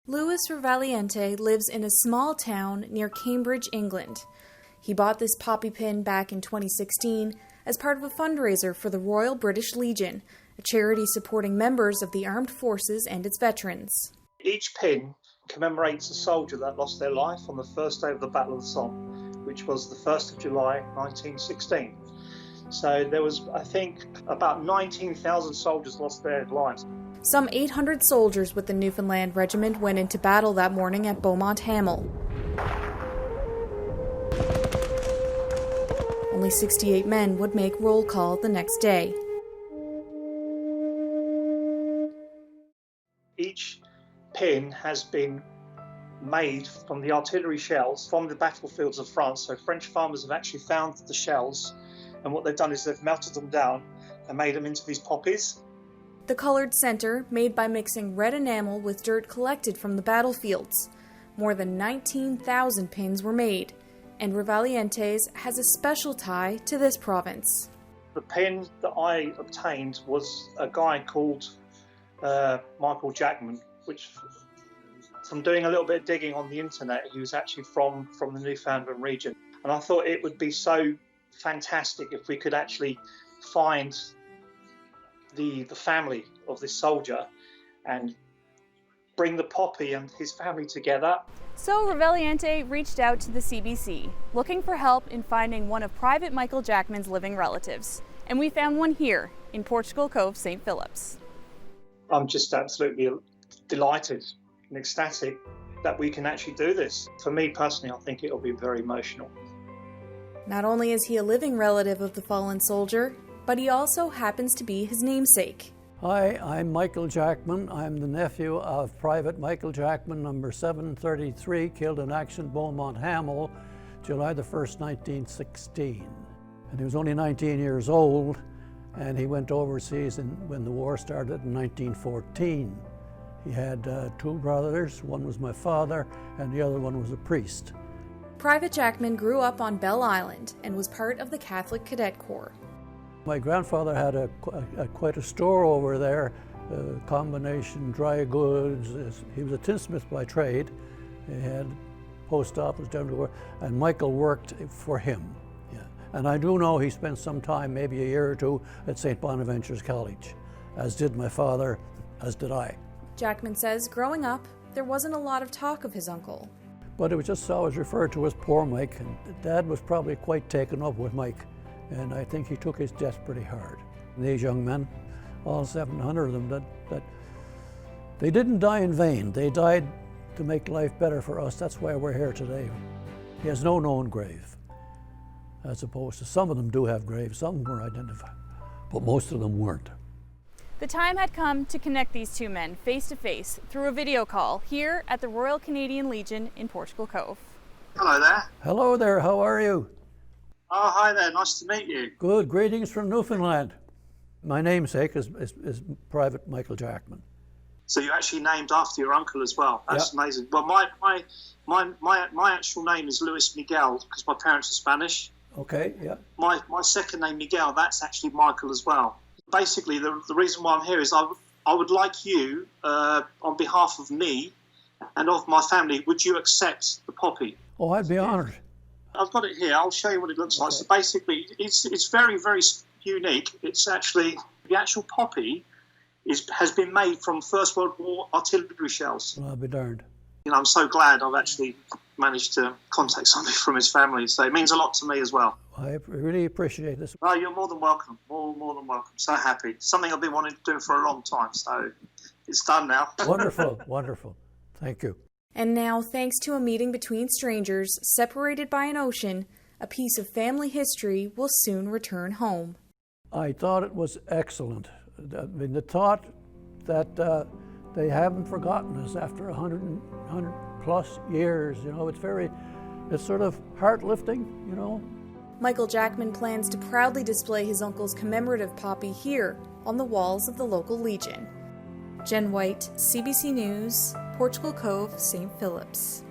Louis Revaliente lives in a small town near Cambridge, England. He bought this poppy pin back in 2016 as part of a fundraiser for the Royal British Legion, a charity supporting members of the armed forces and its veterans. Each pin commemorates a soldier that lost their life on the first day of the Battle of the Somme, which was the 1st of July 1916. So there was, I think, about 19,000 soldiers lost their lives. Some 800 soldiers with the Newfoundland Regiment went into battle that morning at Beaumont-Hamel. Only 68 men would make roll call the next day. Each pin has been made from the artillery shells from the battlefields of France. So French farmers have actually found the shells, and what they've done is they've melted them down and made them into these poppies. The colored center, made by mixing red enamel with dirt collected from the battlefields. More than 19,000 pins were made, and Revaliente's has a special tie to this province. The pin that I obtained was a guy called Michael Jackman, which, from doing a little bit of digging on the internet, he was actually from the Newfoundland Regiment. And I thought it would be so fantastic if we could actually find the family of this soldier and bring the poppy and his family together. So Revaliente reached out to the CBC, looking for help in finding one of Private Michael Jackman's living relatives. And we found one here in Portugal Cove, St. Phillips. I'm just absolutely delighted and ecstatic that we can actually do this. For me personally, I think it'll be very emotional. Not only is he a living relative of the fallen soldier, but he also happens to be his namesake. Hi, I'm Michael Jackman. I'm the nephew of Private Michael Jackman, number 733, killed in action Beaumont-Hamel, July the 1st, 1916. And he was only 19 years old, and he went overseas when the war started in 1914. He had two brothers. One was my father, and the other one was a priest. Private Jackman grew up on Bell Island and was part of the Catholic Cadet Corps. My grandfather had quite a store over there, combination dry goods. He was a tinsmith by trade. He had post office down the and Michael worked for him. Yeah. And I do know he spent some time, maybe a year or two, at St. Bonaventure's College, as did my father, as did I. Jackman says growing up, there wasn't a lot of talk of his uncle. But it was just always referred to as poor Mike, and Dad was probably quite taken up with Mike. And I think he took his death pretty hard. And these young men, all 700 of them, that they didn't die in vain. They died to make life better for us. That's why we're here today. He has no known grave, as opposed to some of them do have graves. Some were identified, but most of them weren't. The time had come to connect these two men face to face through a video call here at the Royal Canadian Legion in Portugal Cove. Hello there. Hello there, how are you? Oh, hi there, nice to meet you. Good, greetings from Newfoundland. My namesake is Private Michael Jackman. So you actually named after your uncle as well. That's amazing. Well, my actual name is Luis Miguel because my parents are Spanish. Okay, yeah. My second name, Miguel, that's actually Michael as well. Basically, the reason why I'm here is I would like you, on behalf of me and of my family, would you accept the poppy? Oh, I'd be honored. I've got it here. I'll show you what it looks like. So basically, it's very, very unique. It's actually, the actual poppy has been made from First World War artillery shells. Well, I'll be darned. You know, I'm so glad I've actually managed to contact somebody from his family. So it means a lot to me as well. I really appreciate this. Oh, you're more than welcome. More than welcome. So happy. Something I've been wanting to do for a long time. So it's done now. Wonderful, wonderful. Thank you. And now, thanks to a meeting between strangers separated by an ocean, a piece of family history will soon return home. I thought it was excellent. I mean, the thought that they haven't forgotten us after 100 plus years, you know, it's sort of heart-lifting, you know. Michael Jackman plans to proudly display his uncle's commemorative poppy here on the walls of the local Legion. Jen White, CBC News, Portugal Cove, St. Phillips.